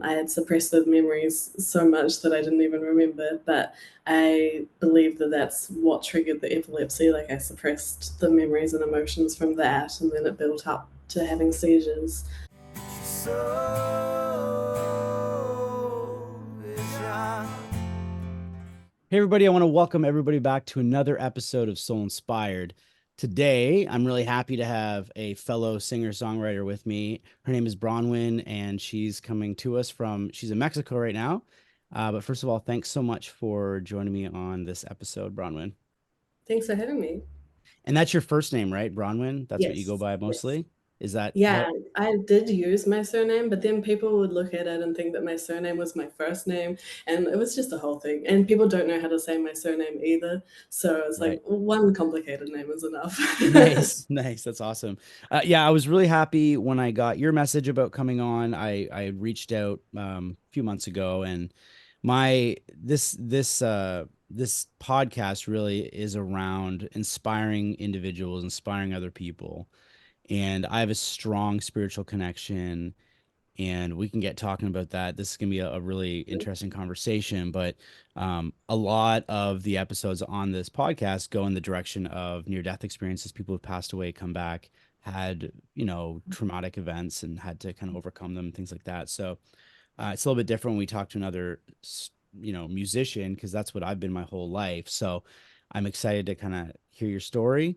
I had suppressed those memories so much that I didn't even remember, but I believe that that's what triggered the epilepsy. Like I suppressed the memories and emotions from that, and then it built up to having seizures. Hey, everybody, I want to welcome everybody back to another episode of Soul Inspired. Today, I'm really happy to have a fellow singer songwriter with me. Her name is BRONWYN, and she's coming to us she's in Mexico right now. But first of all, thanks so much for joining me on this episode, BRONWYN. Thanks for having me. And that's your first name, right? BRONWYN? That's what you go Yes, by yes. mostly? Is that Yeah, how? I did use my surname, but then people would look at it and think that my surname was my first name, and it was just a whole thing. And people don't know how to say my surname either, so it's like Right. one complicated name is enough. Nice, nice. That's awesome. Yeah, I was really happy when I got your message about coming on. I reached out a few months ago, and my this podcast really is around inspiring individuals, inspiring other people. And I have a strong spiritual connection, and we can get talking about that. This is going to be a really interesting conversation, but a lot of the episodes on this podcast go in the direction of near death experiences. People who've passed away, come back, had, traumatic events and had to kind of overcome them, things like that. So it's a little bit different when we talk to another, musician, because that's what I've been my whole life. So I'm excited to kind of hear your story.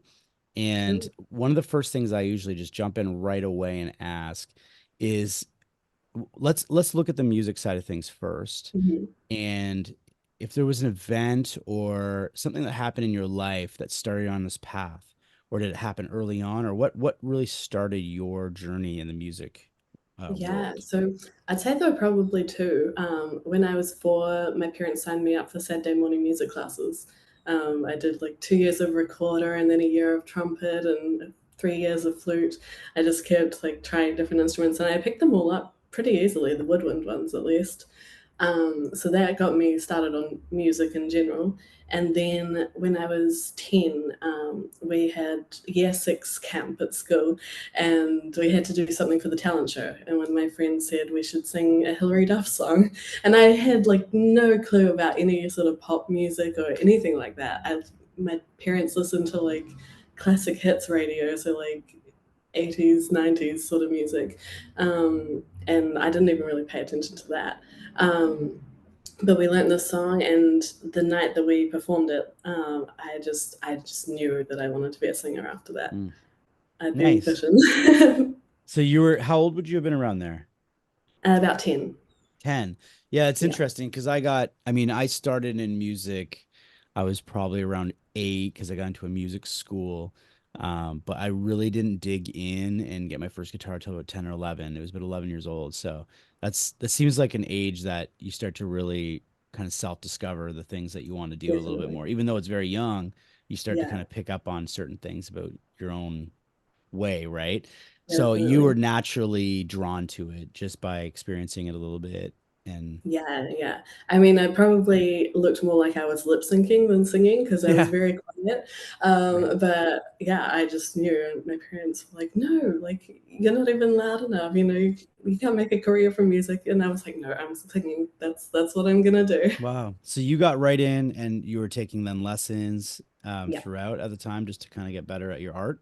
And one of the first things I usually just jump in right away and ask is, let's look at the music side of things first. Mhm. And if there was an event or something that happened in your life that started you on this path, or did it happen early on, or what really started your journey in the music Yeah, world? so I'd say there were probably two. When I was four, my parents signed me up for Saturday morning music classes. I did like 2 years of recorder and then a year of trumpet and 3 years of flute. I just kept like trying different instruments and I picked them all up pretty easily, the woodwind ones at least. So that got me started on music in general. And then when I was 10, we had year 6 camp at school and we had to do something for the talent show. And one of my friends said we should sing a Hilary Duff song. And I had like no clue about any sort of pop music or anything like that. My parents listened to like classic hits radio, so like 80s, 90s sort of music. And I didn't even really pay attention to that. Um, but we learned this song, and the night that we performed it, I just knew that I wanted to be a singer after that. Mm, I'd been nice. bitten. So you were, how old would you have been around there? About 10. 10. Yeah, it's Yeah. interesting because I started in music. I was probably around 8 because I got into a music school. But I really didn't dig in and get my first guitar till about 10 or 11. It was about 11 years old. So that seems like an age that you start to really kind of self-discover the things that you want to do a little bit Definitely. more. Even though it's very young, you start to Yeah, kind of pick up on certain things about your own way, right? So you were definitely. naturally drawn to it just by experiencing it a little bit. And Yeah, yeah. I mean, I probably looked more like I was lip syncing than singing because I was yeah, very quiet. right. But yeah, I just knew. And my parents were like, no, like, you're not even loud enough. You can't make a career from music. And I was like, no, I'm singing. That's what I'm going to do. Wow. So you got right in and you were taking then lessons Yeah. throughout at the time just to kind of get better at your art.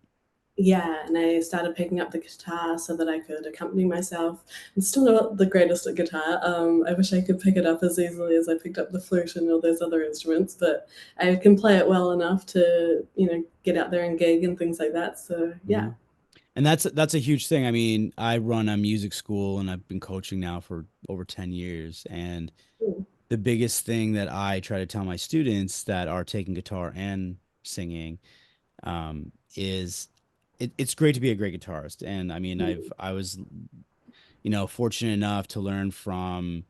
Yeah, and I started picking up the guitar so that I could accompany myself. I'm still not the greatest at guitar. I wish I could pick it up as easily as I picked up the flute and all those other instruments, but I can play it well enough to, get out there and gig and things like that. So Hmm. yeah. And that's a huge thing. I mean, I run a music school and I've been coaching now for over 10 years. And Mm. the biggest thing that I try to tell my students that are taking guitar and singing is it's great to be a great guitarist. And I mean, Mm. I was fortunate enough to learn from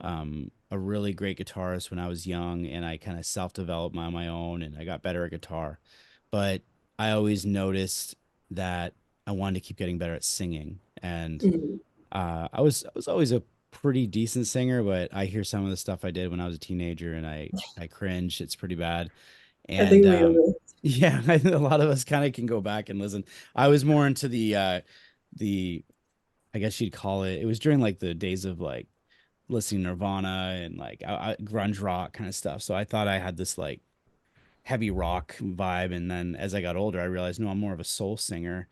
a really great guitarist when I was young, and I kind of self-developed on my own, and I got better at guitar. But I always noticed that I wanted to keep getting better at singing, and Mm. I was always a pretty decent singer, but I hear some of the stuff I did when I was a teenager, and I cringe. It's pretty bad, I and think we all. yeah, I think a lot of us kind of can go back and listen. I was more into the I guess you'd call it. It was during like the days of like listening to Nirvana and like grunge rock kind of stuff. So I thought I had this like heavy rock vibe. And then as I got older, I realized, no, I'm more of a soul singer.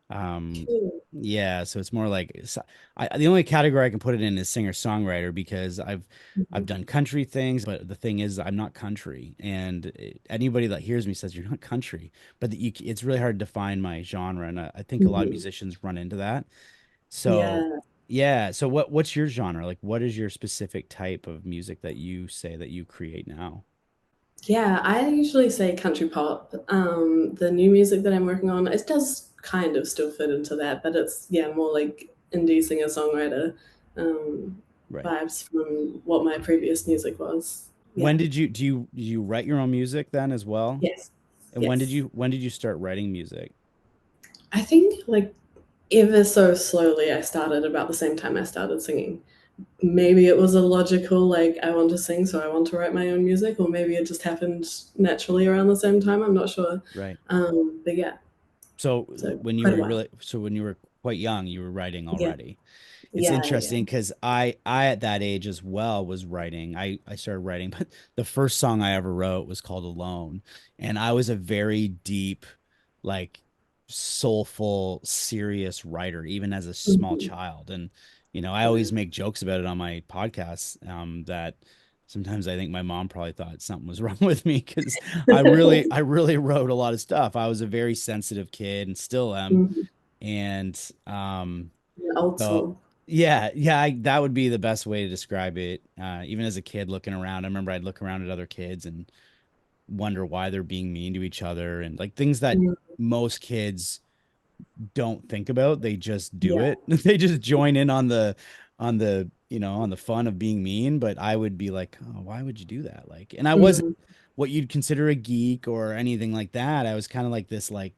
Um, Cool. yeah, so it's more like the only category I can put it in is singer songwriter because I've Mhm. done country things, but the thing is, I'm not country, and anybody that hears me says you're not country. But it's really hard to define my genre, and I think a lot of Mhm. musicians run into that. So Yeah. yeah, so what's your genre? Like, what is your specific type of music that you say that you create now? Yeah, I usually say country pop. The new music that I'm working on, it does kind of still fit into that, but it's yeah, more like indie singer-songwriter um, Right. vibes from what my previous music was. When Yeah. did you do you write your own music then as well? Yes. And Yes. when did you start writing music? I think like ever so slowly I started about the same time I started singing. Maybe it was a logical like I want to sing, so I want to write my own music, or maybe it just happened naturally around the same time. I'm not sure. Right. But yeah, So so when you quite a were while. really so when you were quite young, you were writing Yeah. already. It's Yeah, yeah. interesting because I at that age as well was writing. I started writing, but the first song I ever wrote was called Alone. And I was a very deep, like soulful, serious writer, even as a small Mhm. child. And I Wow. always make jokes about it on my podcast, that sometimes I think my mom probably thought something was wrong with me because I really wrote a lot of stuff. I was a very sensitive kid and still am. Mhm. And Old so soul. yeah, yeah, that would be the best way to describe it. Even as a kid looking around, I remember I'd look around at other kids and wonder why they're being mean to each other and like things that Mm, most kids don't think about. They just do yeah. it. They just join in on the fun of being mean. But I would be like, oh, why would you do that? Like, and I wasn't Mhm. what you'd consider a geek or anything like that. I was kind of like this like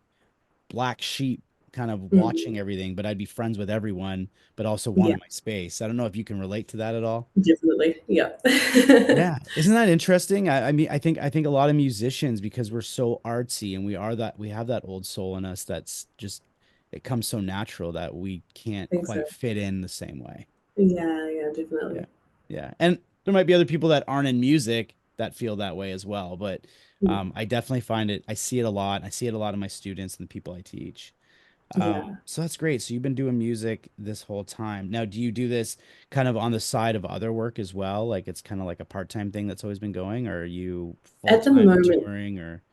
black sheep kind of Mhm. watching everything, but I'd be friends with everyone, but also Yeah, wanted my space. I don't know if you can relate to that at all. definitely. Yeah. Yeah. Isn't that interesting? I mean, I think a lot of musicians, because we're so artsy and we have that old soul in us that's just it comes so natural that we can't Think so. quite fit in the same way. Yeah, yeah, Yeah. definitely. Yeah. And there might be other people that aren't in music that feel that way as well. But Mm, I definitely find it, I see it a lot. I see it a lot in my students and the people I teach. yeah. So that's great. So you've been doing music this whole time. Now, do you do this kind of on the side of other work as well? Like it's kind of like a part-time thing that's always been going, or are you At the full-time moment, touring or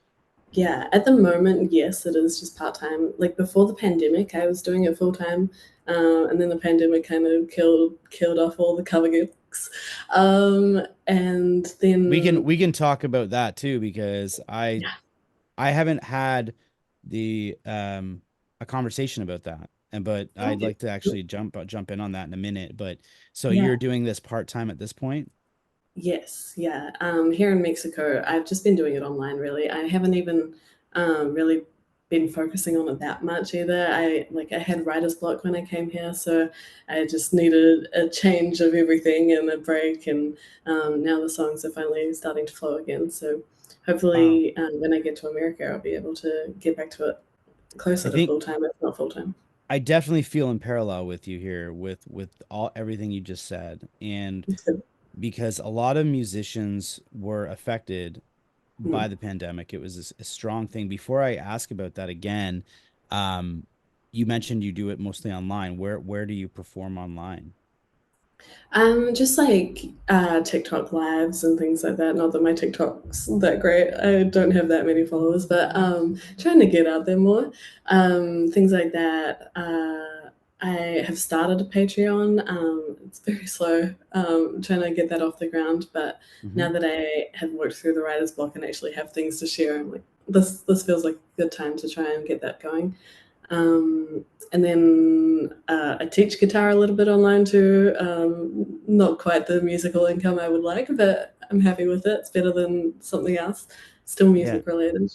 yeah, at the moment, yes, it is just part-time. Like before the pandemic, I was doing it full-time, and then the pandemic kind of killed off all the cover gigs. And we can then we can talk about that too because I yeah. I haven't had the a conversation about that. And but I'd Okay. like to actually jump in on that in a minute. But so Yeah. you're doing this part-time at this point? Yes, yeah. Here in Mexico, I've just been doing it online really. I haven't even really been focusing on it that much either. I had writer's block when I came here, so I just needed a change of everything and a break. And now the songs are finally starting to flow again. So Wow. hopefully, when I get to America, I'll be able to get back to it I closer to think full time, if not full time. I definitely feel in parallel with you here with all everything you just said. And because a lot of musicians were affected by Mm. the pandemic, it was a strong thing. Before I ask about that again, um, you mentioned you do it mostly online. Where do you perform online? Just like TikTok lives and things like that. Not that my TikTok's that great. I don't have that many followers, but trying to get out there more. Things like that. I have started a Patreon. It's very slow. Trying to get that off the ground, but Hmm. now that I have worked through the writer's block and actually have things to share, I'm like, this feels like a good time to try and get that going. And then I teach guitar a little bit online too. Not quite the musical income I would like, but I'm happy with it. It's better than something else. Still Yeah. music related.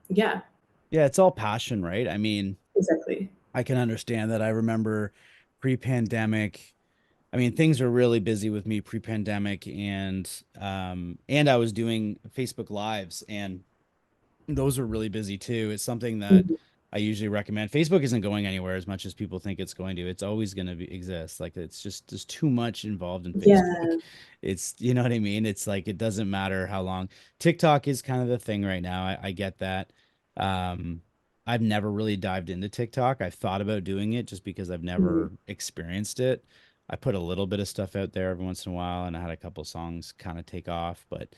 Yeah, Yeah, it's all passion, right? I mean, exactly. I can understand that. I remember pre-pandemic. I mean, things were really busy with me pre-pandemic and I was doing Facebook Lives and those were really busy too. It's something that Mhm. I usually recommend. Facebook isn't going anywhere as much as people think it's going to. It's always going to exist. Like it's just there's too much involved in Facebook. Yeah. It's you know what I mean. It's like it doesn't matter how long. TikTok is kind of the thing right now. I get that. Um, I've never really dived into TikTok. I've thought about doing it just because I've Mhm. never experienced it. I put a little bit of stuff out there every once in a while, and I had a couple songs kind of take off. But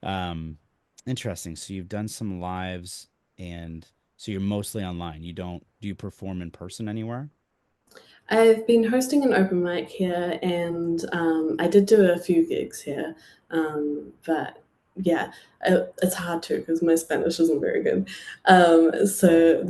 um, interesting. So you've done some lives and. So you're mostly online. You don't do you perform in person anywhere? I've been hosting an open mic here, and I did do a few gigs here, but yeah, it's hard too because my Spanish isn't very good. Right. So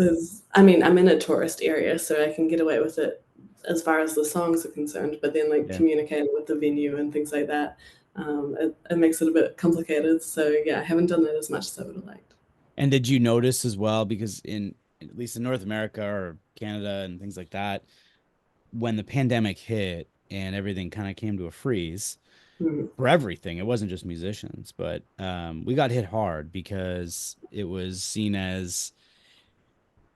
I mean, I'm in a tourist area, so I can get away with it as far as the songs are concerned, but then like Yeah. communicating with the venue and things like that, it makes it a bit complicated. So yeah, I haven't done that as much as I would have liked. And did you notice as well, because in at least in North America or Canada and things like that, when the pandemic hit and everything kind of came to a freeze Mhm. for everything, it wasn't just musicians, but we got hit hard because it was seen as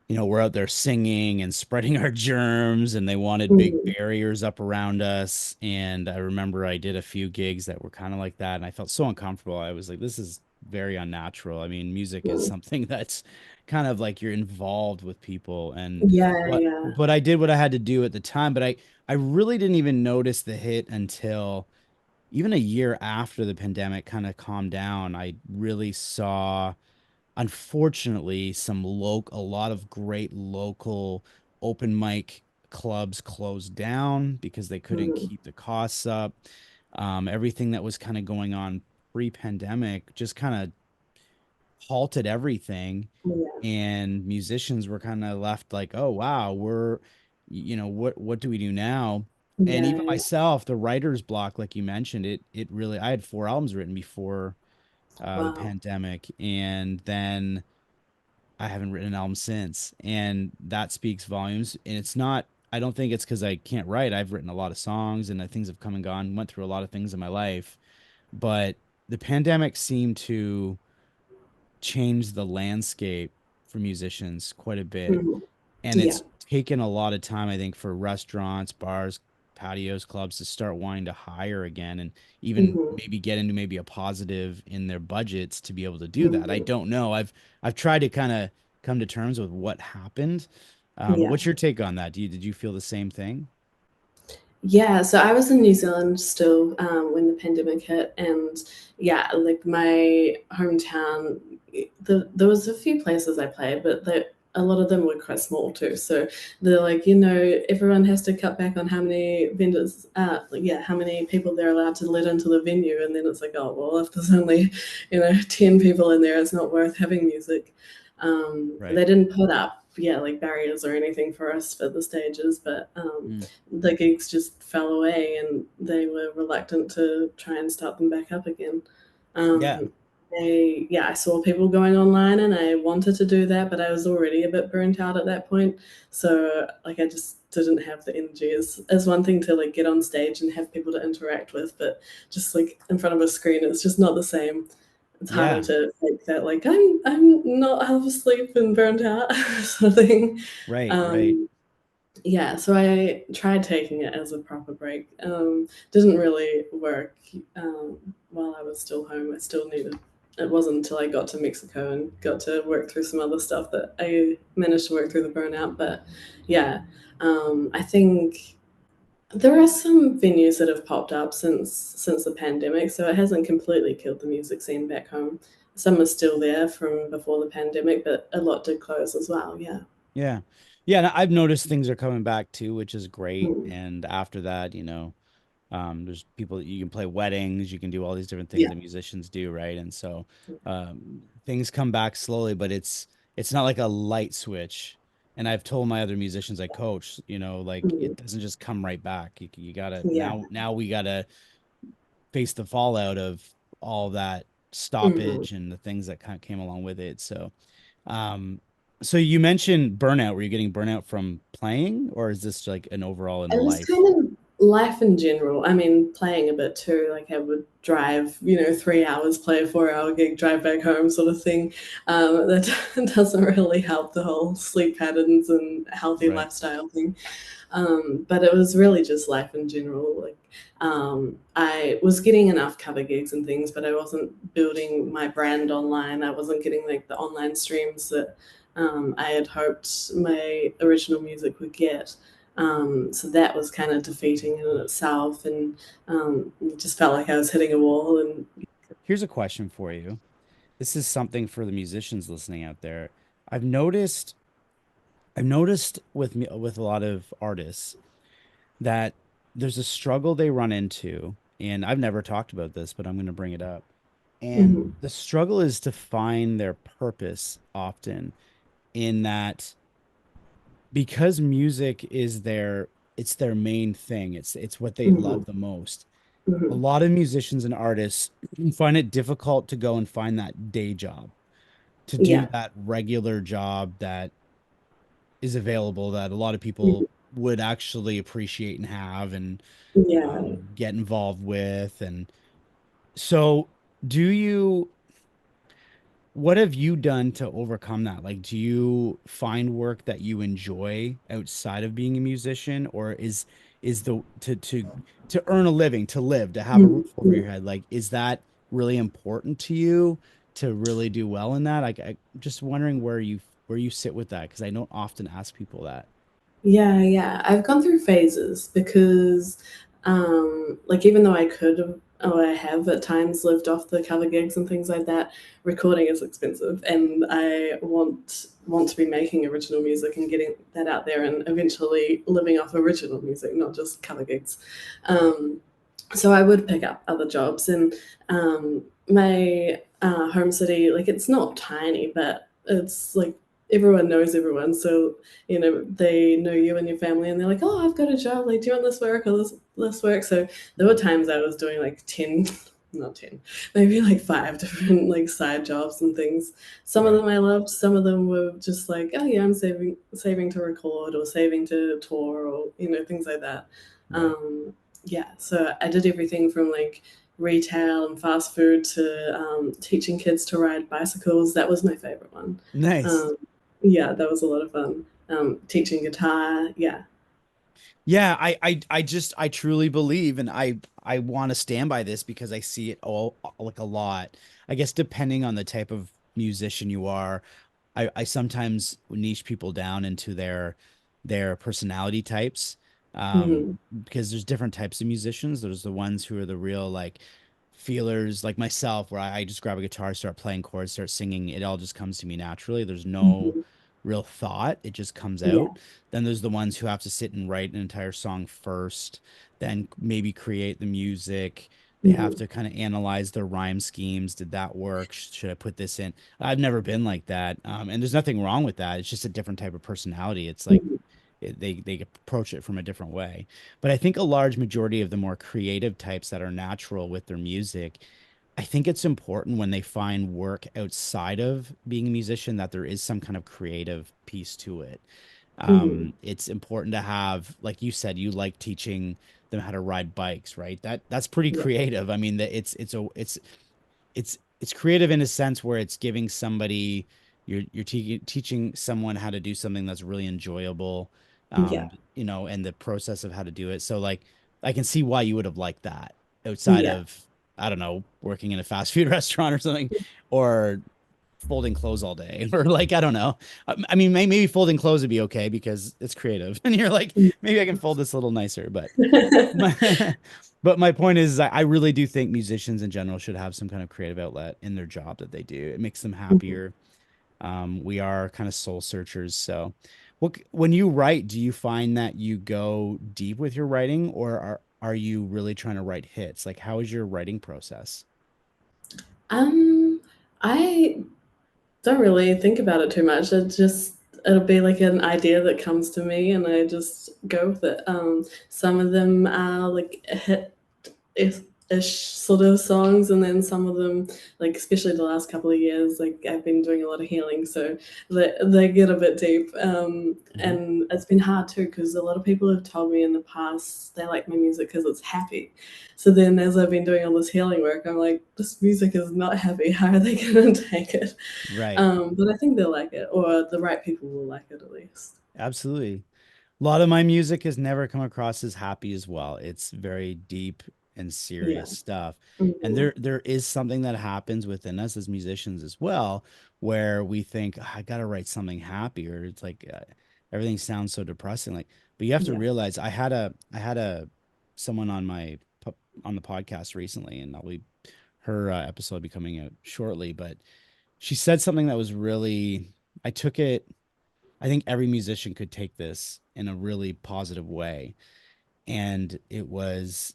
we're out there singing and spreading our germs, and they wanted big Mhm. barriers up around us. And I remember I did a few gigs that were kind of like that, and I felt so uncomfortable. I was like, this is very unnatural. I mean, music is Mhm. something that's kind of like you're involved with people, and Yeah, but yeah. but I did what I had to do at the time, but I really didn't even notice the hit until even a year after the pandemic kind of calmed down. I really saw, unfortunately, a lot of great local open mic clubs closed down because they couldn't Mhm. keep the costs up. Everything that was kind of going on pre-pandemic just kind of halted everything, Yeah, and musicians were kind of left like, oh wow, what do we do now? And yeah, even yeah. myself, the writer's block, like you mentioned, it really, I had 4 albums written before the Wow. pandemic, and then I haven't written an album since, and that speaks volumes. And it's not, I don't think it's because I can't write. I've written a lot of songs, and things have come and gone, went through a lot of things in my life, but the pandemic seemed to change the landscape for musicians quite a bit. Mhm. And Yeah. it's taken a lot of time, I think, for restaurants, bars, patios, clubs to start wanting to hire again, and even Mhm. maybe get into maybe a positive in their budgets to be able to do that. I Mhm. don't know. I've tried to kind of come to terms with what happened. But Yeah. what's your take on that? Did you feel the same thing? Yeah, so I was in New Zealand still, when the pandemic hit, and yeah, like my hometown, there was a few places I played, but a lot of them were quite small too. So they're like, everyone has to cut back on how many vendors, like, yeah, how many people they're allowed to let into the venue, and then it's like, oh well, if there's only 10 people in there, it's not worth having music. Right. They didn't put up, yeah, like barriers or anything for us for the stages, but Mm. the gigs just fell away and they were reluctant to try and start them back up again. Yeah. Um, yeah, I saw people going online and I wanted to do that, but I was already a bit burnt out at that point. So like I just didn't have the energy. As one thing to like get on stage and have people to interact with, but just like in front of a screen, it's just not the same. It's harder Yeah. to fake that like I'm not half asleep and burnt out sort of thing. Right. Right. Um, yeah, so I tried taking it as a proper break. Didn't really work while I was still home. I still needed. It wasn't until I got to Mexico and got to work through some other stuff that I managed to work through the burnout. But yeah, I think there are some venues that have popped up since the pandemic, so it hasn't completely killed the music scene back home. Some are still there from before the pandemic, but a lot did close as well. Yeah. Yeah. Yeah. And I've noticed things are coming back too, which is great. Mm. And after that, there's people that you can play weddings, you can do all these different things Yeah. that musicians do, right? And so things come back slowly, but it's not like a light switch. And I've told my other musicians I coach, like Mm. it doesn't just come right back. You gotta Yeah. now we gotta face the fallout of all that Mhm. stoppage and the things that kind of came along with it. Um, so you mentioned burnout. Were you getting burnout from playing, or is this like an overall in It was life? Life in general. I mean, playing a bit too. Like I would drive, 3 hours, play a 4 hour gig, drive back home, sort of thing. That doesn't really help the whole sleep patterns and healthy Right. lifestyle thing. But it was really just life in general. Like I was getting enough cover gigs and things, but I wasn't building my brand online. I wasn't getting like the online streams that I had hoped my original music would get. So that was kind of defeating in itself, and it just felt like I was hitting a wall. And Here's a question for you. This is something for the musicians listening out there. I've noticed I've noticed with me with a lot of artists that there's a struggle they run into, and I've never talked about this, but I'm going to bring it up. And mhm, the struggle is to find their purpose often in that because music is it's their main thing. It's what they mhm, love the most. A mhm. lot of musicians and artists find it difficult to go and find that day job, to do Yeah, that regular job that is available that a lot of mhm, people would actually appreciate and have and yeah, get involved with. And so, do you, what have you done to overcome that? Like, do you find work that you enjoy outside of being a musician, or is the to earn a living, to live, to have a mhm, roof over mhm. your head, like, is that really important to you to really do well in that? Like, I'm just wondering where you sit with that because I don't often ask people that. Yeah, yeah. I've gone through phases because, like, even though I could have, or I have at times lived off the cover gigs and things like that, recording is expensive, and I want to be making original music and getting that out there, and eventually living off original music, not just cover gigs. Um, so I would pick up other jobs, and my home city, like, it's not tiny, but it's like everyone knows everyone. So they know you and your family, and they're like, "Oh, I've got a job. Like, do you want this work or this work?" So there were times I was doing like 10, not 10, maybe like five different like side jobs and things. Some of Right. them I loved. Some of them were just like, "Oh yeah, I'm saving to record or saving to tour or things like that." Right. Um, yeah, so I did everything from like retail and fast food to teaching kids to ride bicycles. That was my favorite one. Nice. Um, yeah, that was a lot of fun. Teaching guitar, yeah. Yeah, I truly believe, and I want to stand by this because I see it all like a lot. I guess depending on the type of musician you are, I sometimes niche people down into their personality types. Mhm, Because there's different types of musicians. There's the ones who are the real like feelers, like myself, where I just grab a guitar, start playing chords, start singing. It all just comes to me naturally. There's no mhm, real thought. It just comes yeah, out. Then there's the ones who have to sit and write an entire song first, then maybe create the music. They have mhm, to kind of analyze their rhyme schemes. Did that work? Should I put this in? I've never been like that. And there's nothing wrong with that. It's just a different type of personality. It's like mhm, they approach it from a different way. But I think a large majority of the more creative types that are natural with their music, I think it's important when they find work outside of being a musician that there is some kind of creative piece to it. mhm, It's important to have, like you said, you like teaching them how to ride bikes, right? That's pretty yeah, creative. I mean, that it's creative in a sense where it's giving somebody you're teaching someone how to do something that's really enjoyable, yeah, and the process of how to do it. So like I can see why you would have liked that outside yeah, of, I don't know, working in a fast food restaurant or something, or folding clothes all day, or like I don't know. I mean, maybe folding clothes would be okay because it's creative, and you're like, mm. maybe I can fold this a little nicer, but my, but my point is, I really do think musicians in general should have some kind of creative outlet in their job that they do. It makes them Mhm. happier. We are kind of soul searchers. So, when you write, do you find that you go deep with your writing, or are you really trying to write hits? Like, how is your writing process? Um, I don't really think about it too much. It'll be like an idea that comes to me, and I just go with it. Some of them are like a hit, ish sort of songs, and then some of them, like especially the last couple of years, like I've been doing a lot of healing, so they get a bit deep. Mm-hmm. And it's been hard too because a lot of people have told me in the past they like my music because it's happy. So then, as I've been doing all this healing work, I'm like, this music is not happy. How are they going to take it? Right. But I think they'll like it, or the right people will like it at least. Absolutely. A lot of my music has never come across as happy as well. It's very deep and Yeah. serious stuff. And Mm-hmm. there is something that happens within us as musicians as well, where we think, "Oh, I got to write something happy," or it's like everything sounds so depressing. Like, but you have to Yeah. realize I had a someone on on the podcast recently, and I'll be her episode will be coming out shortly. But she said something that was really, I took it. I think every musician could take this in a really positive way. And it was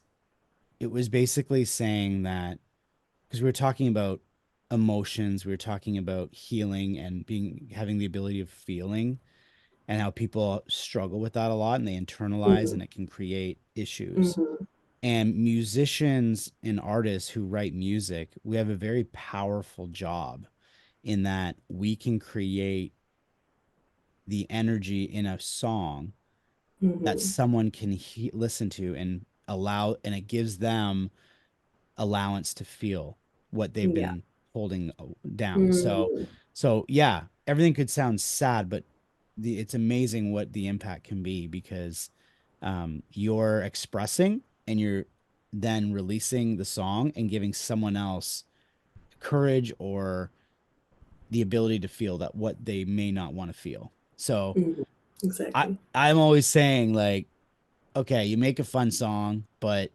basically saying that because we were talking about emotions, we were talking about healing and being having the ability of feeling and how people struggle with that a lot and they internalize Mm-hmm. and it can create issues. Mm-hmm. And musicians and artists who write music, we have a very powerful job in that we can create the energy in a song that Mm-hmm. someone can listen to and allow, and it gives them allowance to feel what they've Yeah. been holding down. Mm-hmm. So yeah, everything could sound sad, but it's amazing what the impact can be because you're expressing and you're then releasing the song and giving someone else courage or the ability to feel that what they may not want to feel. So Mm-hmm. Exactly. I'm always saying like, okay, you make a fun song, but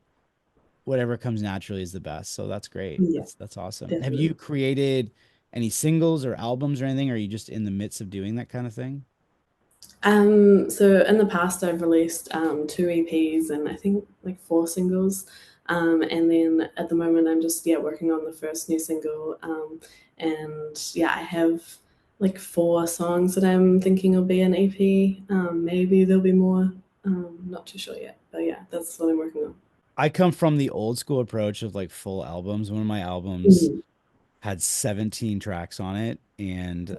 whatever comes naturally is the best. So that's great. Yeah, That's awesome. Have you definitely. created any singles or albums or anything? Or are you just in the midst of doing that kind of thing? So in the past, I've released two EPs and I think like four singles. And then at the moment, I'm just working on the first new single. And yeah, I have like four songs that I'm thinking will be an EP. Maybe there'll be more. Not too sure yet, but yeah, that's what I'm working on. I come from the old school approach of like full albums. One of my albums Mhm. had 17 tracks on it. And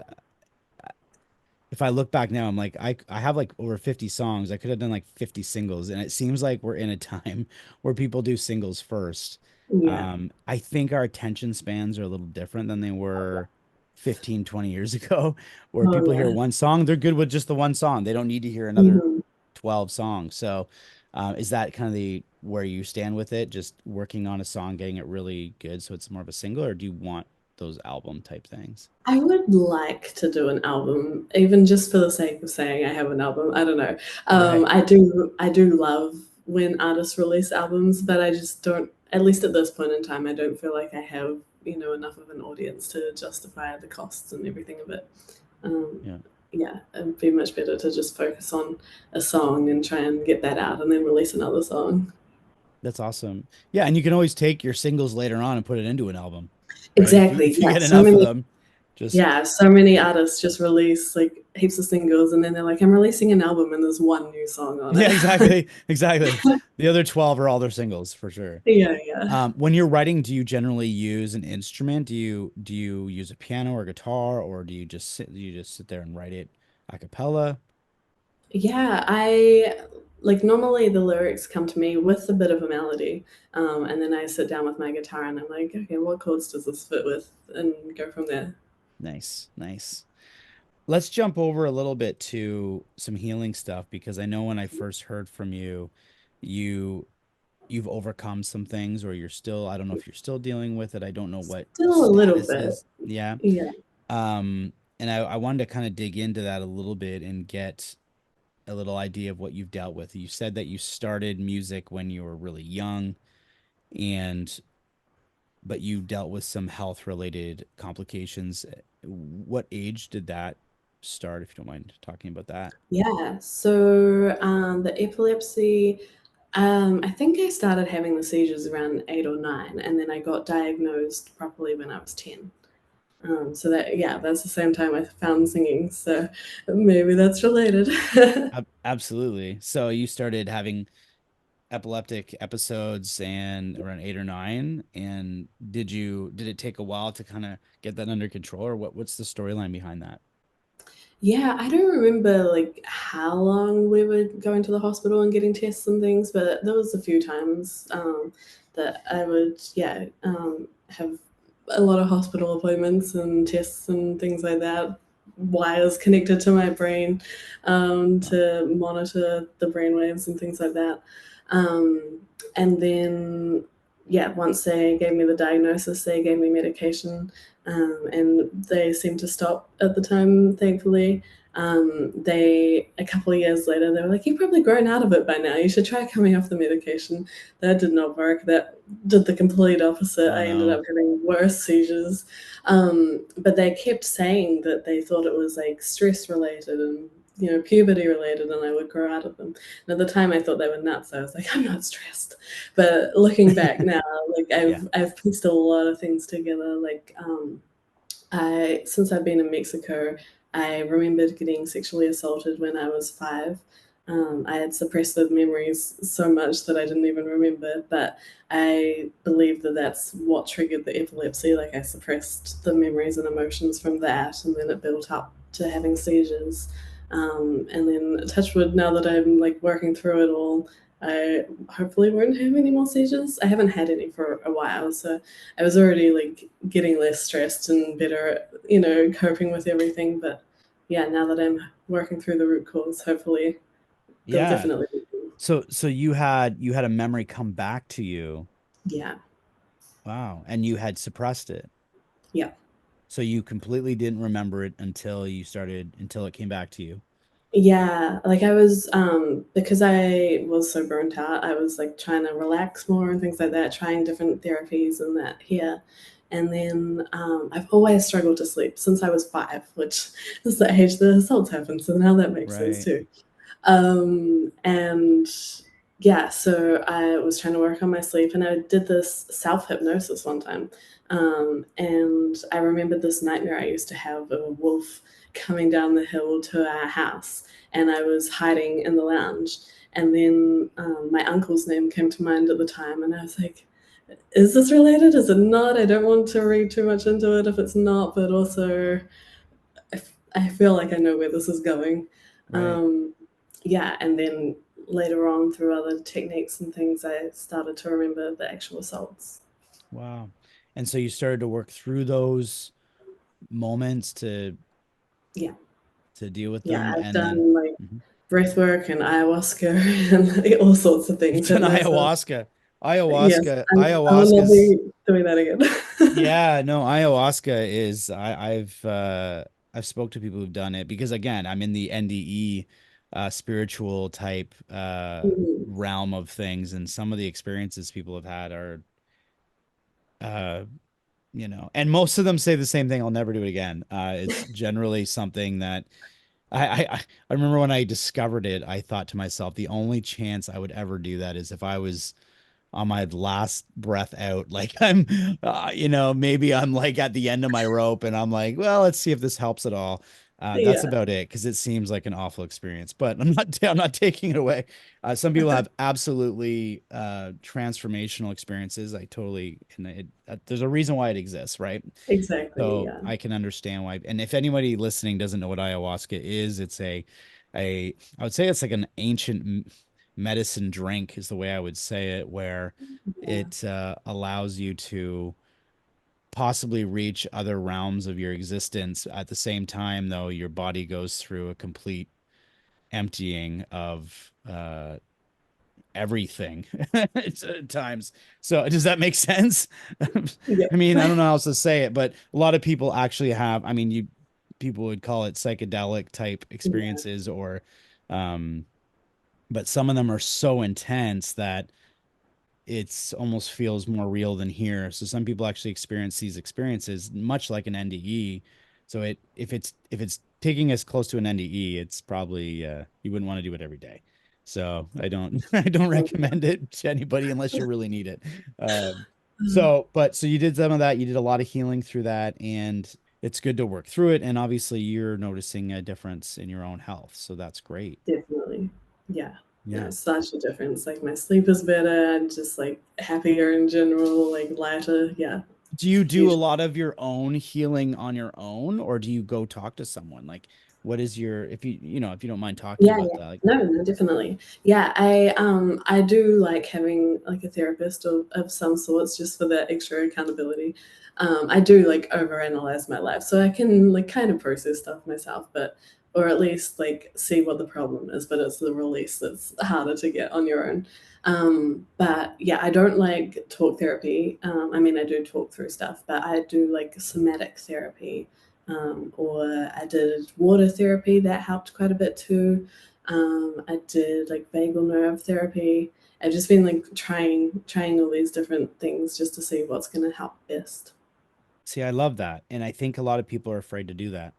if I look back now, I'm like, I have like over 50 songs. I could have done like 50 singles. And it seems like we're in a time where people do singles first. Yeah. I think our attention spans are a little different than they were 15, 20 years ago, where Oh people hear yeah. one song, they're good with just the one song. They don't need to hear another Mhm. 12 songs. So, is that kind of the where you stand with it? Just working on a song, getting it really good so it's more of a single, or do you want those album type things? I would like to do an album, even just for the sake of saying I have an album. I don't know. Right. I do love when artists release albums, but I just don't. At least at this point in time, I don't feel like I have enough of an audience to justify the costs and everything of it. Um, Yeah. yeah, it'd be much better to just focus on a song and try and get that out, and then release another song. That's awesome. Yeah, and you can always take your singles later on and put it into an album, right? Exactly. If you Yeah. get So enough of many them, just Yeah, so many artists just release like heaps of singles and then they're like, I'm releasing an album and there's one new song on yeah, it. exactly, exactly. The other 12 are all their singles for sure. Yeah, yeah. When you're writing, do you generally use an instrument? Do you use a piano or guitar, or do you just sit there and write it a cappella? Yeah, I like normally the lyrics come to me with a bit of a melody. And then I sit down with my guitar and I'm like, okay, what chords does this fit with? And go from there. Nice, nice. Let's jump over a little bit to some healing stuff because I know when I first heard from you, you you've overcome some things or you're still, I don't know if you're still dealing with it. I don't know what the Still a little status bit. is. Yeah. Yeah. And I wanted to kind of dig into that a little bit and get a little idea of what you've dealt with. You said that you started music when you were really young and but you dealt with some health related complications. What age did that start, if you don't mind talking about that? Yeah. So the epilepsy, I think I started having the seizures around 8 or 9, and then I got diagnosed properly when I was 10. So that yeah, that's the same time I found singing. So maybe that's related. Absolutely. So you started having epileptic episodes and around 8 or 9. And did it take a while to kind of get that under control, or what's the storyline behind that? Yeah, I don't remember like how long we were going to the hospital and getting tests and things, but there was a few times that I would, yeah, have a lot of hospital appointments and tests and things like that. Wires connected to my brain to monitor the brain waves and things like that. And then, yeah, once they gave me the diagnosis, they gave me medication, and they seemed to stop at the time, thankfully. They a couple of years later, they were like, "You've probably grown out of it by now. You should try coming off the medication." That did not work. That did the complete opposite. Oh I ended no. up having worse seizures. But they kept saying that they thought it was like stress related and puberty related, and I would grow out of them. And at the time, I thought they were nuts. I was like, "I'm not stressed." But looking back now, like Yeah. I've pieced a lot of things together. Like I since I've been in Mexico, I remembered getting sexually assaulted when I was 5. I had suppressed those memories so much that I didn't even remember, but I believe that that's what triggered the epilepsy. Like I suppressed the memories and emotions from that, and then it built up to having seizures. And then, touch wood, now that I'm like working through it all, I hopefully won't have any more seizures. I haven't had any for a while, so I was already like getting less stressed and better at, coping with everything. But yeah, now that I'm working through the root cause, hopefully there'll Yeah. definitely be. So you had a memory come back to you. Yeah. Wow. And you had suppressed it. Yeah. So you completely didn't remember it until it came back to you. Yeah, like I was because I was so burnt out, I was like trying to relax more and things like that, trying different therapies and that here. And then I've always struggled to sleep since I was 5, which is the age the assaults happened. So now that makes sense Right. too. And yeah, so I was trying to work on my sleep, and I did this self hypnosis one time. And I remembered this nightmare I used to have of a wolf coming down the hill to our house, and I was hiding in the lounge. And then my uncle's name came to mind at the time, and I was like, is this related? Is it not? I don't want to read too much into it if it's not, but also I feel like I know where this is going. Right. Um, yeah, and then later on, through other techniques and things, I started to remember the actual assaults. Wow. And so you started to work through those moments Yeah, to deal with yeah, them, I've and then done like Mhm. breath work and ayahuasca and like, all sorts of You've things. done Hypnosis. ayahuasca. Yes, I will not Ayahuasca's be doing that again. Yeah, no, ayahuasca is I've spoke to people who've done it because again, I'm in the NDE spiritual type Mhm. realm of things, and some of the experiences people have had are uh and most of them say the same thing, I'll never do it again. It's generally something that I remember when I discovered it, I thought to myself, the only chance I would ever do that is if I was on my last breath out. Like I'm, maybe I'm like at the end of my rope and I'm like, well, let's see if this helps at all. That's Yeah, about it because it seems like an awful experience, but I'm not taking it away. Some people have absolutely transformational experiences. There's a reason why it exists, right? exactly. So Yeah. I can understand why. And if anybody listening doesn't know what ayahuasca is, it's I would say it's like an ancient medicine drink is the way I would say it, where Yeah. it allows you to possibly reach other realms of your existence at the same time, though your body goes through a complete emptying of everything at times. So does that make sense? I mean, I Yep. don't know how else to say it, but a lot of people actually have, I mean, people would call it psychedelic type Yeah. experiences or um but some of them are so intense that it's almost feels more real than here. So some people actually experience these experiences much like an NDE. So if it's taking us close to an NDE, it's probably you wouldn't want to do it every day. So I don't I don't recommend it to anybody unless you really need it. Um, so you did some of that. You did a lot of healing through that, and it's good to work through it. And obviously, you're noticing a difference in your own health, so that's great. Definitely. Yeah. Yeah. such a difference. Like my sleep is better. I'm just like happier in general, like lighter. Yeah, Do you do a huge. lot of your own healing on your own, or do you go talk to someone? Like, what is your, if if you don't mind talking Yeah, about yeah. that, like, No, no, definitely. Yeah, I do like having like a therapist of some sorts just for that extra accountability. I do like overanalyze my life so I can like kind of process stuff myself, but or at least like see what the problem is, but it's the release that's harder to get on your own. But yeah, I don't like talk therapy. I mean, I do talk through stuff, but I do like somatic therapy, or I did water therapy that helped quite a bit too. I did like vagal nerve therapy. I've just been like trying all these different things just to see what's going to help best. see, I love that. And I think a lot of people are afraid to do that.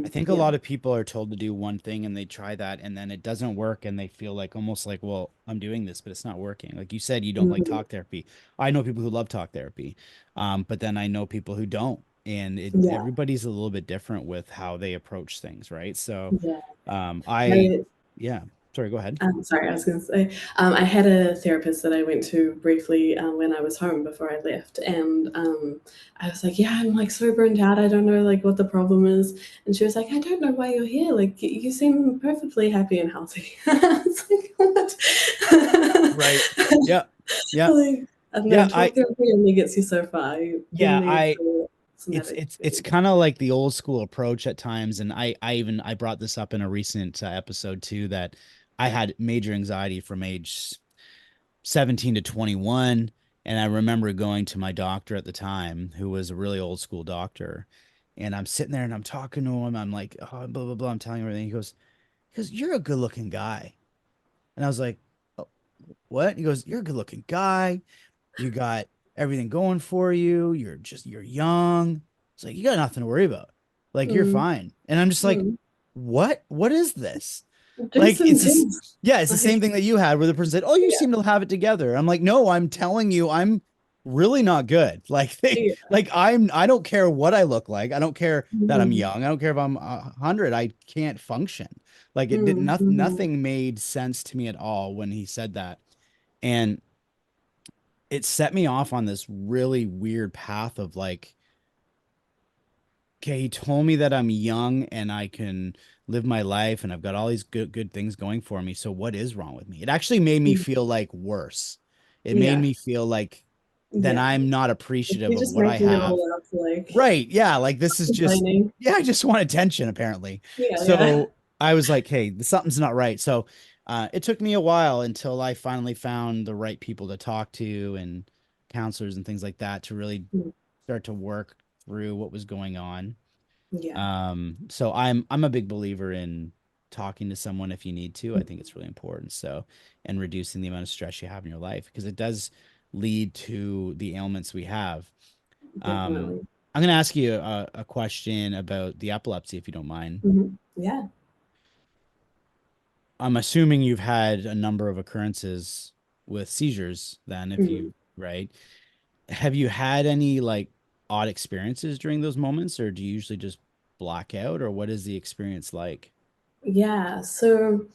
I think a Yeah. lot of people are told to do one thing and they try that and then it doesn't work and they feel like almost like, well, I'm doing this, but it's not working. Like you said, you don't like Mhm. talk therapy. I know people who love talk therapy, but then I know people who don't. And Yeah. everybody's a little bit different with how they approach things, right? So, Yeah. I, I, yeah, sorry, go ahead. sorry, I was going to say, I had a therapist that I went to briefly when I was home before I left, and I was like, "Yeah, I'm like so burnt out. I don't know like what the problem is." And she was like, "I don't know why you're here. Like, you seem perfectly happy and healthy." I was like, "What?" Right. Yeah. Yeah. Like, I don't know. Yeah. Talk therapy only gets you so far. You Yeah, need the somatic it's therapy. kind of like the old school approach at times, and I brought this up in a recent episode too that I had major anxiety from age 17 to 21, and I remember going to my doctor at the time, who was a really old school doctor, and I'm sitting there and I'm talking to him, I'm like, oh, blah blah blah, I'm telling him everything. He goes, you're a good looking guy, and I was like, oh, what? He goes, you're a good looking guy. You got everything going for you. You're young. It's like you got nothing to worry about. Like you're Mm, fine. And I'm just like, mm. what? What is this? Do Like some it's just things. yeah, it's the Like, same thing that you had where the person said, "Oh, you yeah, seem to have it together." I'm like, "No, I'm telling you, I'm really not good." Like yeah. I don't care what I look like. I don't care that I'm Mhm. young. I don't care if I'm 100. I can't function. Like it did Mm, mhm. nothing made sense to me at all when he said that. And it set me off on this really weird path of like, okay, he told me that I'm young and I can live my life and I've got all these good things going for me. So what is wrong with me? It actually made me Mm, feel like worse. It made yeah, me feel like then yeah. I'm not If appreciative you're of just what I making it have. all up, like, Right. Yeah. Like this is just, complaining. yeah, I just want attention apparently. Yeah, yeah. So I was like, hey, something's not right. So it took me a while until I finally found the right people to talk to and counselors and things like that to really Mm, start to work through what was going on. yeah. So I'm a big believer in talking to someone if you need to. I think Mhm. it's really important. So, and reducing the amount of stress you have in your life because it does lead to the ailments we have. Um, Definitely. I'm going to ask you a question about the epilepsy, if you don't mind. Mhm. Yeah. I'm assuming you've had a number of occurrences with seizures, then, if Mm. you, right? Have you had any like odd experiences during those moments, or do you usually just black out, or what is the experience like? Yeah, so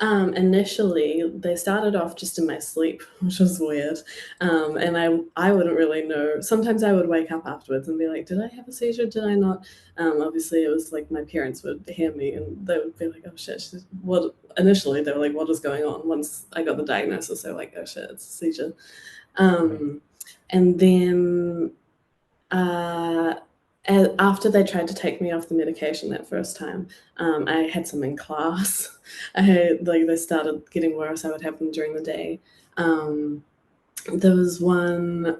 initially, they started off just in my sleep, which was weird. And I wouldn't really know. Sometimes I would wake up afterwards and be like, "Did I have a seizure? Did I not?" Obviously, it was like my parents would hear me and they would be like, "Oh shit, what?" Initially, they were like, "What is going on?" Once I got the diagnosis, they were like, "Oh shit, it's a seizure." Right. Um, and then uh, after they tried to take me off the medication that first time, I had some in class. I had like they started getting worse. I would have them during the day. Um, there was one.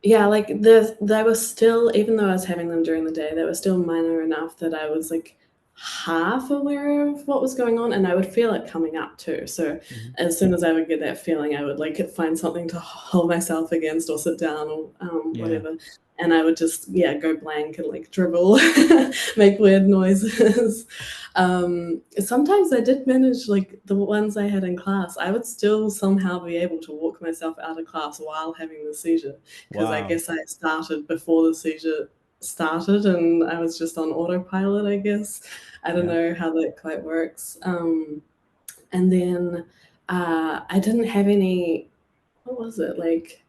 Yeah, like they were still, even though I was having them during the day, they were still minor enough that I was like half aware of what was going on, and I would feel it coming up too. So Mhm. as soon as I would get that feeling, I would like find something to hold myself against or sit down or Yeah. whatever, and I would just go blank and like dribble, make weird noises. Sometimes I did manage like the ones I had in class. I would still somehow be able to walk myself out of class while having the seizure because I Wow. guess I started before the seizure started and I was just on autopilot, I guess. I don't Yeah. know how that quite works. And then I didn't have any, what was it, like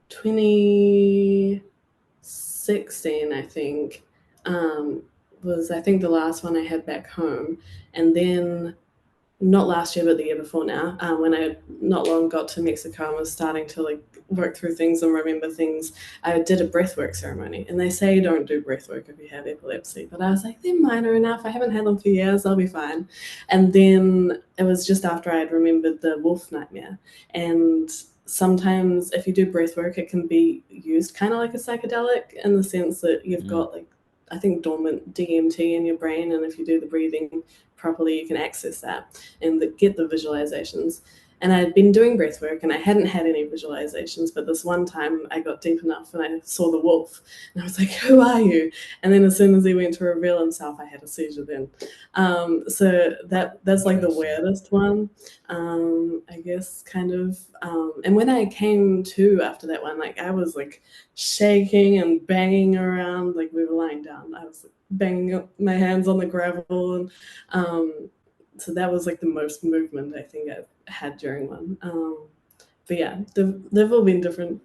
2016, I think, was I think the last one I had back home. And then not last year, but the year before now, when I not long got to Mexico and was starting to like work through things and remember things, I did a breathwork ceremony. And they say don't do breathwork if you have epilepsy, but I was like, they're minor enough. I haven't had them for years. I'll be fine. And then it was just after I had remembered the wolf nightmare. And sometimes if you do breathwork, it can be used kind of like a psychedelic in the sense that you've Mm. got like, I think dormant DMT in your brain, and if you do the breathing properly, you can access that and get the visualizations. And I had been doing breath work and I hadn't had any visualizations, but this one time I got deep enough and I saw the wolf and I was like, who are you? And then as soon as he went to reveal himself, I had a seizure then. So that's like the Interesting. weirdest one, I guess, kind of. And when I came to after that one, like I was like shaking and banging around, like we were lying down. I was like, banging my hands on the gravel, and so that was like the most movement I think I've had during one. But yeah, they've all been different.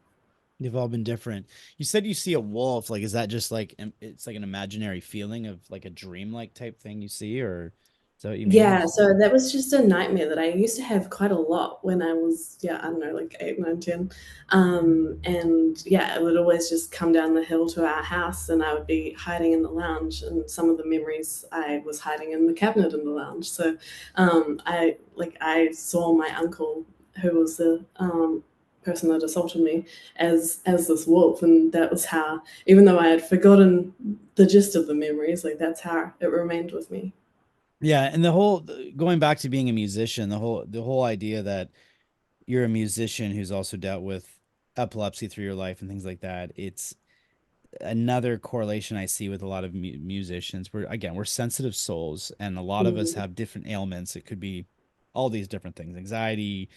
They've all been different. You said you see a wolf. Like, is that just like it's like an imaginary feeling of like a dreamlike type thing you see, or is that what you mean? Yeah, so that was just a nightmare that I used to have quite a lot when I was, yeah, I don't know, like 8, 9, 10. And yeah, it would always just come down the hill to our house and I would be hiding in the lounge. And some of the memories I was hiding in the cabinet in the lounge. So I saw my uncle, who was the person that assaulted me, as this wolf. And that was how, even though I had forgotten the gist of the memories, like that's how it remained with me. Yeah, and the whole going back to being a musician, the whole idea that you're a musician who's also dealt with epilepsy through your life and things like that. It's another correlation I see with a lot of musicians. We're sensitive souls, and a lot of us Mhm. have different ailments. It could be all these different things: anxiety,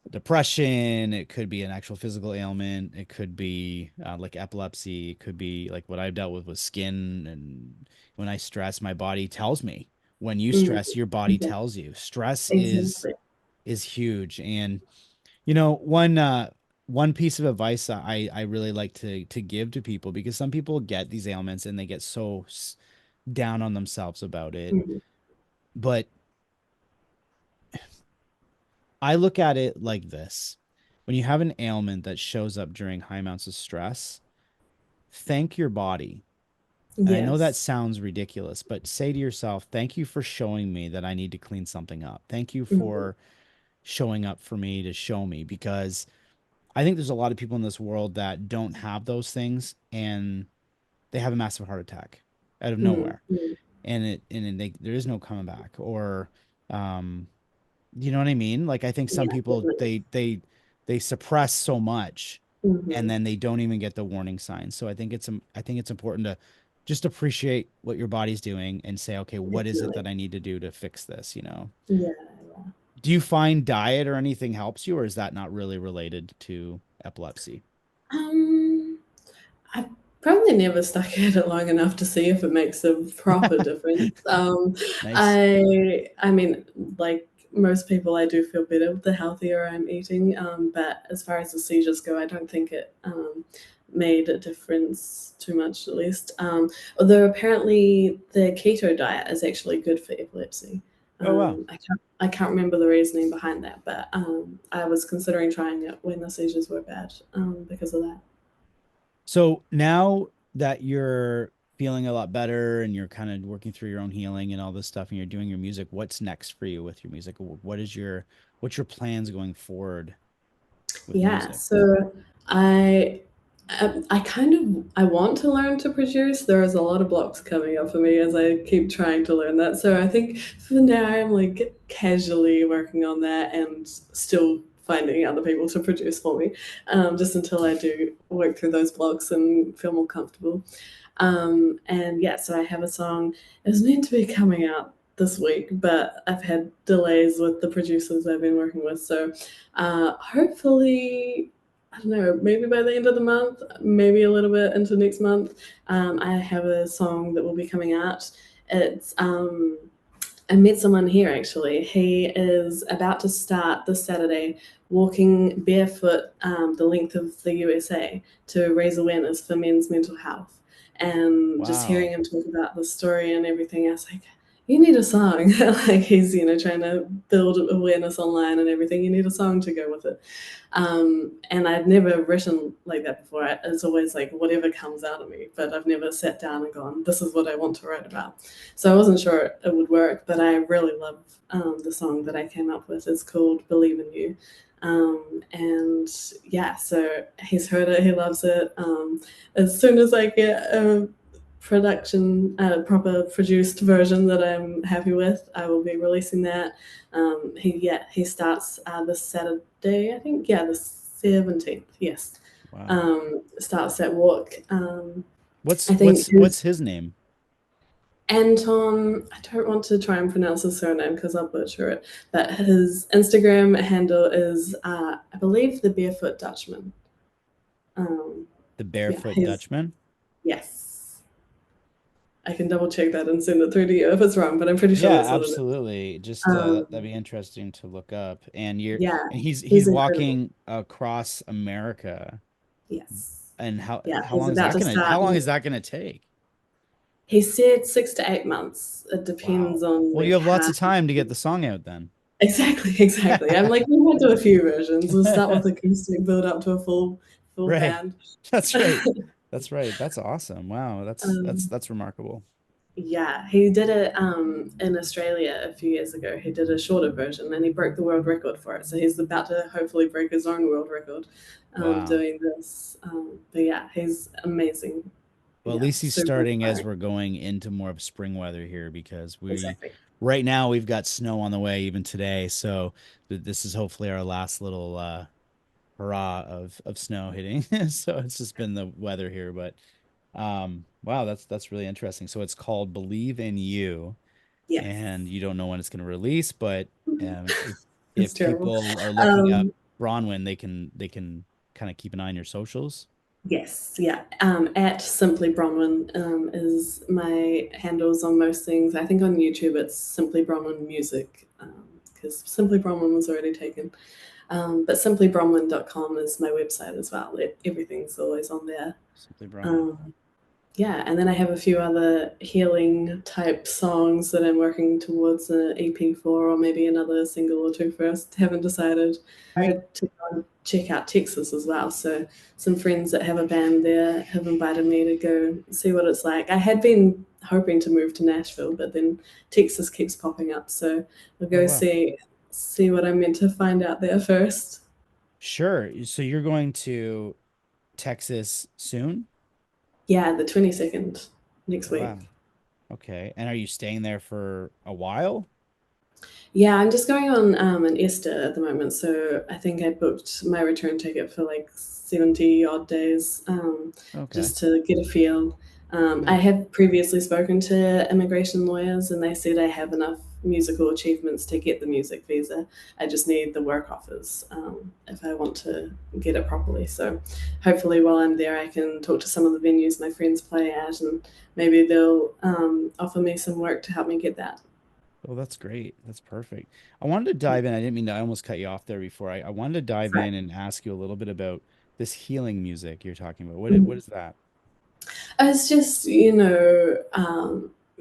depression. It could be an actual physical ailment. It could be like epilepsy. It could be like what I've dealt with skin. And when I stress, my body tells me. When you Mm, stress, your body yeah, tells you. Stress exactly. is huge. And one piece of advice I really like to give to people, because some people get these ailments and they get so down on themselves about it. Mhm, But I look at it like this. When you have an ailment that shows up during high amounts of stress, thank your body. And I know that yes. sounds ridiculous, but say to yourself, thank you for showing me that I need to clean something up. Thank you Mhm, for showing up for me to show me, because I think there's a lot of people in this world that don't have those things and they have a massive heart attack out of mm, nowhere. mm. There is no coming back, or um you know what I mean? Like, I think some Yeah, people definitely. they suppress so much and Mhm. then they don't even get the warning signs. So I think it's important to just appreciate what your body's doing and say, okay, what is it Definitely. that I need to do to fix this, you know? Yeah, yeah. Do you find diet or anything helps you, or is that not really related to epilepsy? Um, I've probably never stuck at it long enough to see if it makes a proper difference. Nice. I mean, like most people, I do feel better the healthier I'm eating. But as far as the seizures go, I don't think it made a difference too much, at least. Although apparently the keto diet is actually good for epilepsy. Oh wow. I can't remember the reasoning behind that, but I was considering trying it when the seizures were bad because of that. So now that you're feeling a lot better and you're kind of working through your own healing and all this stuff and you're doing your music, what's next for you with your music? What's your plans going forward with Yeah, music? so I I kind of I want to learn to produce. There is a lot of blocks coming up for me as I keep trying to learn that. So I think for now I'm like casually working on that and still finding other people to produce for me, just until I do work through those blocks and feel more comfortable. And yeah, so I have a song. It was meant to be coming out this week, but I've had delays with the producers I've been working with. So hopefully, I don't know, maybe by the end of the month, maybe a little bit into next month, I have a song that will be coming out. It's I met someone here actually. He is about to start this Saturday walking barefoot the length of the USA to raise awareness for men's mental health. And just hearing Wow. him talk about the story and everything, I was like, you need a song. Like he's, trying to build awareness online and everything. You need a song to go with it. And I'd never written like that before. It's always like whatever comes out of me, but I've never sat down and gone, this is what I want to write about. So I wasn't sure it would work, but I really love the song that I came up with. It's called Believe in You. And yeah, so he's heard it, he loves it. As soon as I get a proper produced version that I'm happy with, I will be releasing that. He starts this Saturday, I think. Yeah, the 17th. Yes, Wow. starts that walk. What's I think what's what's his name? Anton. I don't want to try and pronounce his surname because I'll butcher it. But his Instagram handle is, I believe, the Barefoot Dutchman. Um, The yeah, Barefoot he's Dutchman? yes. I can double check that and send it through to you if it's wrong, but I'm pretty sure Yeah, that's what it is. absolutely. Just that'd Um, be interesting to look up. And you're yeah, and he's he's incredible. walking across America. Yes. And how Yeah, how he's long is about that to gonna start. how long is that gonna take? He said 6 to 8 months. It depends Wow. on Well, you like have lots how. of time to get the song out then. Exactly, exactly. I'm like, we might do a few versions. We'll start with acoustic, build up to a full Right. band. That's right. That's right. That's awesome. Wow. That's that's um, that's remarkable. yeah, he did it in Australia a few years ago. He did a shorter version and he broke the world record for it. So he's about to hopefully break his own world record Wow. doing this. But yeah, he's amazing. Well, at Yeah, least he's super starting as inspiring. we're going into more of spring weather here because we Exactly. right now we've got snow on the way even today. So this is hopefully our last little hurrah of snow hitting. So it's just been the weather here, but wow, that's really interesting. So it's called Believe in You, and Yes. you don't know when it's going to release, but if It's if terrible. people are looking up Um, Bronwyn, they can kind of keep an eye on your socials. Yes, yeah. At Simply Bronwyn is my handles on most things. I think on YouTube it's Simply Bronwyn Music because Simply Bronwyn was already taken. But simplybronwyn.com is my website as well. Everything's always on there. Simply Bronwyn. Um, yeah, and then I have a few other healing type songs that I'm working towards an EP for, or maybe another single or two first. Haven't decided. I had to go and check out Texas as well. So some friends that have a band there have invited me to go see what it's like. I had been hoping to move to Nashville, but then Texas keeps popping up. So I'll Oh go wow. see what I'm meant to find out there first. Sure. So you're going to Texas soon? Yeah, the 22nd next Oh wow. week. Okay. And are you staying there for a while? Yeah, I'm just going on an Easter at the moment, so I think I booked my return ticket for like 70 odd days Okay. just to get a feel. I Yeah. have previously spoken to immigration lawyers, and they said I have enough musical achievements to get the music visa. I just need the work offers if I want to get it properly. So hopefully, while I'm there, I can talk to some of the venues my friends play at, and maybe they'll offer me some work to help me get that. Oh, that's great. That's perfect. I wanted to dive in. I didn't mean to, I almost cut you off there before. I wanted to dive Right. in and ask you a little bit about this healing music you're talking about. What Mhm. is that? It's just,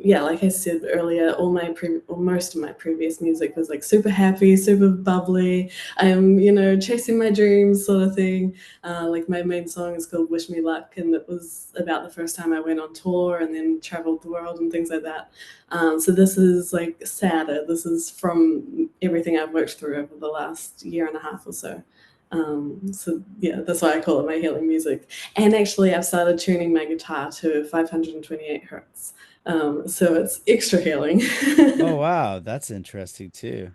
yeah, like I said earlier, or most of my previous music was like super happy, super bubbly. I'm, chasing my dreams sort of thing. Like my main song is called Wish Me Luck, and it was about the first time I went on tour and then traveled the world and things like that. So this is like sadder. This is from everything I've worked through over the last year and a half or so. So yeah, that's why I call it my healing music. And actually, I've started tuning my guitar to 528 hertz. So it's extra healing. Oh, wow. That's interesting too.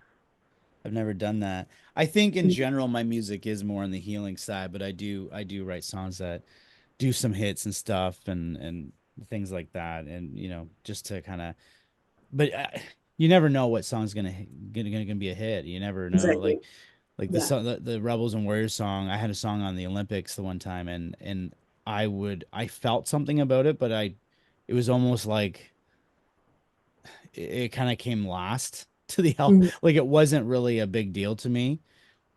I've never done that. I think in general my music is more on the healing side, but I do write songs that do some hits and stuff and things like that and just to kind of but you never know what song's gonna be a hit. You never know. Exactly. Like the Yeah. song, the Rebels and Warriors song. I had a song on the Olympics the one time, and I felt something about it, but it was almost like it kind of came last to the health. Mhm, Like it wasn't really a big deal to me.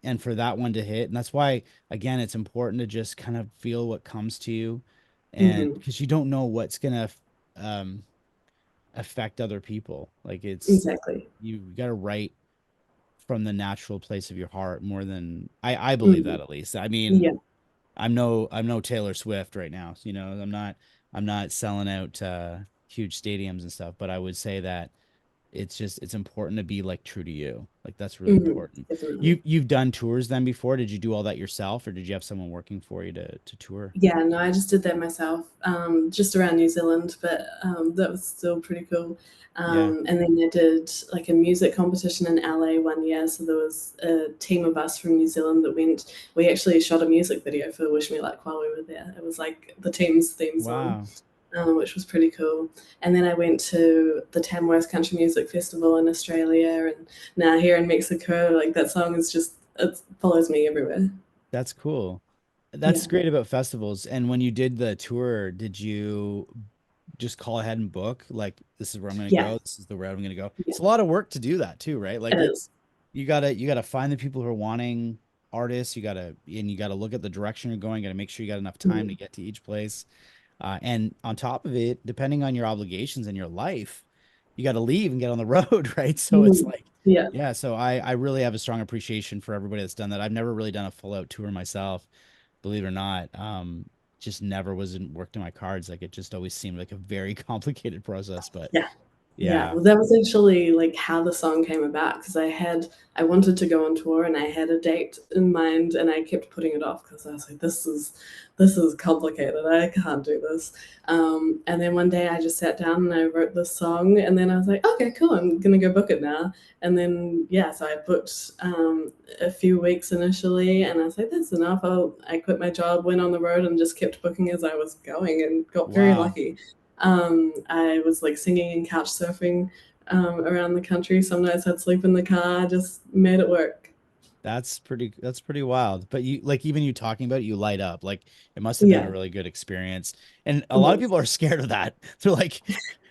And for that one to hit, and that's why, again, it's important to just kind of feel what comes to you. And mhm. because you don't know what's gonna um affect other people. Like it's Exactly. you got to write from the natural place of your heart more than I believe that Mhm. at least. I mean, Yeah. I'm no Taylor Swift right now. You know, I'm not selling out huge stadiums and stuff, but I would say that it's important to be like true to you. Like that's really Mhm. important. Definitely. You've done tours then before? Did you do all that yourself or did you have someone working for you to tour? Yeah, no, I just did that myself, just around New Zealand, but that was still pretty cool. Yeah. And then I did like a music competition in LA one year. So there was a team of us from New Zealand that went. We actually shot a music video for "Wish Me Luck" while we were there. It was like the team's theme song, Wow. which was pretty cool. And then I went to the Tamworth Country Music Festival in Australia, and now here in Mexico. Like that song is just it follows me everywhere. That's cool. That's Yeah, great about festivals. And when you did the tour, did you just call ahead and book? Like, this is where I'm going to yeah, go. This is the route I'm going to go. yeah. It's a lot of work to do that too, right? It Like is. you gotta find the people who are wanting artists. You gotta look at the direction you're going. You gotta make sure you got enough time to Mhm. get to each place. And on top of it, depending on your obligations in your life, you got to leave and get on the road, right? So it's Mhm. like, Yeah. yeah. So I really have a strong appreciation for everybody that's done that. I've never really done a full out tour myself, believe it or not. Just never wasn't worked in my cards. Like it just always seemed like a very complicated process. But Yeah. Yeah, yeah, well, that was actually like how the song came about because I wanted to go on tour and I had a date in mind and I kept putting it off because I was like, this is complicated. I can't do this. And then one day I just sat down and I wrote this song and then I was like, okay, cool, I'm gonna go book it now. And then yeah, so I booked a few weeks initially and I was like, that's enough. I quit my job, went on the road and just kept booking as I was going and got very wow, lucky. I was like singing and couch surfing around the country. Some nights I'd sleep in the car. I just made it work. that's pretty wild. But you like even you talking about it, you light up. Like it must have been a Yeah, really good experience. And a it lot of was. people are scared of that. They're like,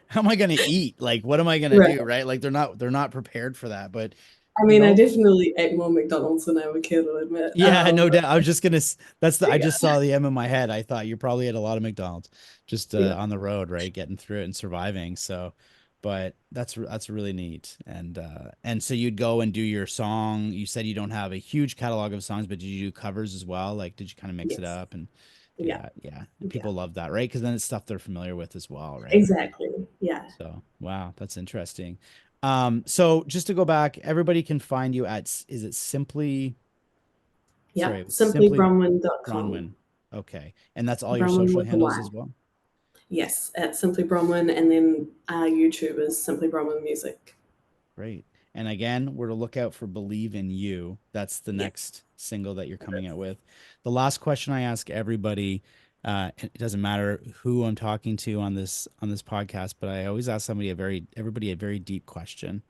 how am I going to eat? Like, what am I going to Right. do? Right. Like they're not prepared for that. But, I you mean, I know, definitely ate more McDonald's than I would care to admit. yeah, no doubt. I was just gonna. I Yeah, just saw the M in my head. I thought you probably had a lot of McDonald's just yeah, on the road, right, getting through it and surviving. So, but that's really neat. And so you'd go and do your song. You said you don't have a huge catalog of songs, but did you do covers as well? Like, did you kind of mix it yes, up and yeah, yeah, yeah. And yeah, people love that, right? Because then it's stuff they're familiar with as well, right? exactly. Yeah, So, wow, that's interesting. So just to go back, everybody can find you at is it simply yeah. sorry, it was Simply simply BRONWYN.com. Bronwyn. Okay. And that's all your Bronwyn social with a handles Y. as well? Yes, at Simply Bronwyn, and then YouTube is Simply Bronwyn Music. Great. And again, we're to look out for Believe in You. That's the Yeah, next single that you're it coming out is. with. The last question I ask everybody, it doesn't matter who I'm talking to on this podcast, but I always ask everybody a very deep question.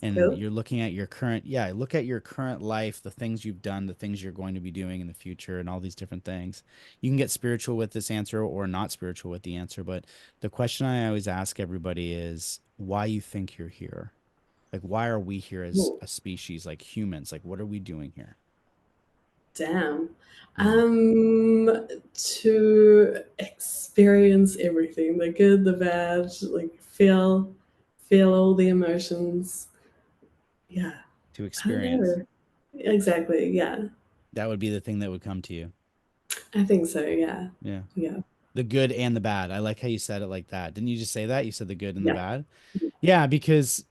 And Cool. you're looking at your current, yeah, look at your current life, the things you've done, the things you're going to be doing in the future, and all these different things. You can get spiritual with this answer or not spiritual with the answer, but the question I always ask everybody is why you think you're here. Like, why are we here as Cool. a species, like humans? Like, what are we doing here? Damn. Mm, To experience everything, the good, the bad, like feel all the emotions. Yeah. to I don't experience. know. Exactly. Yeah. That would be the thing that would come to you. I think so. Yeah. Yeah. Yeah. The good and the bad. I like how you said it like that. Didn't you just say that? You said the good and the Yeah. bad? Yeah, because,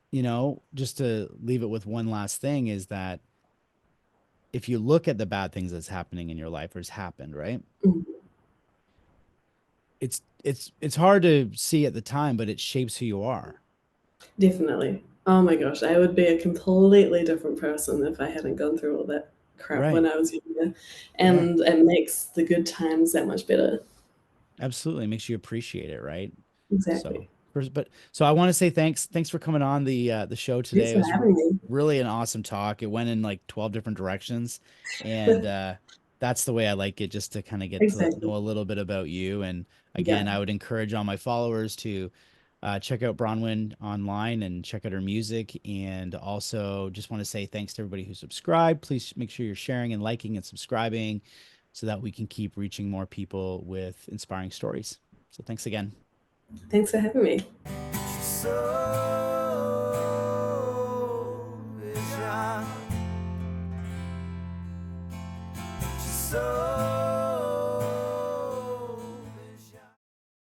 just to leave it with one last thing is that if you look at the bad things that's happening in your life or has happened, right? Mhm. It's hard to see at the time, but it shapes who you are. Definitely. Oh my gosh, I would be a completely different person if I hadn't gone through all that crap when Right. I was younger. Yeah. And it makes the good times that much better. Absolutely. It makes you appreciate it, right? So, Exactly. so I want to say thanks. Thanks for coming on the show Thanks today. It for was having me. really an awesome talk. It went in like 12 different directions, and that's the way I like it, just to kind of get to Exactly. know a little bit about you. And again, Yeah. I would encourage all my followers to Check out BRONWYN online and check out her music. And also just want to say thanks to everybody who subscribed. Please make sure you're sharing and liking and subscribing so that we can keep reaching more people with inspiring stories. So thanks again. Thanks for having me. So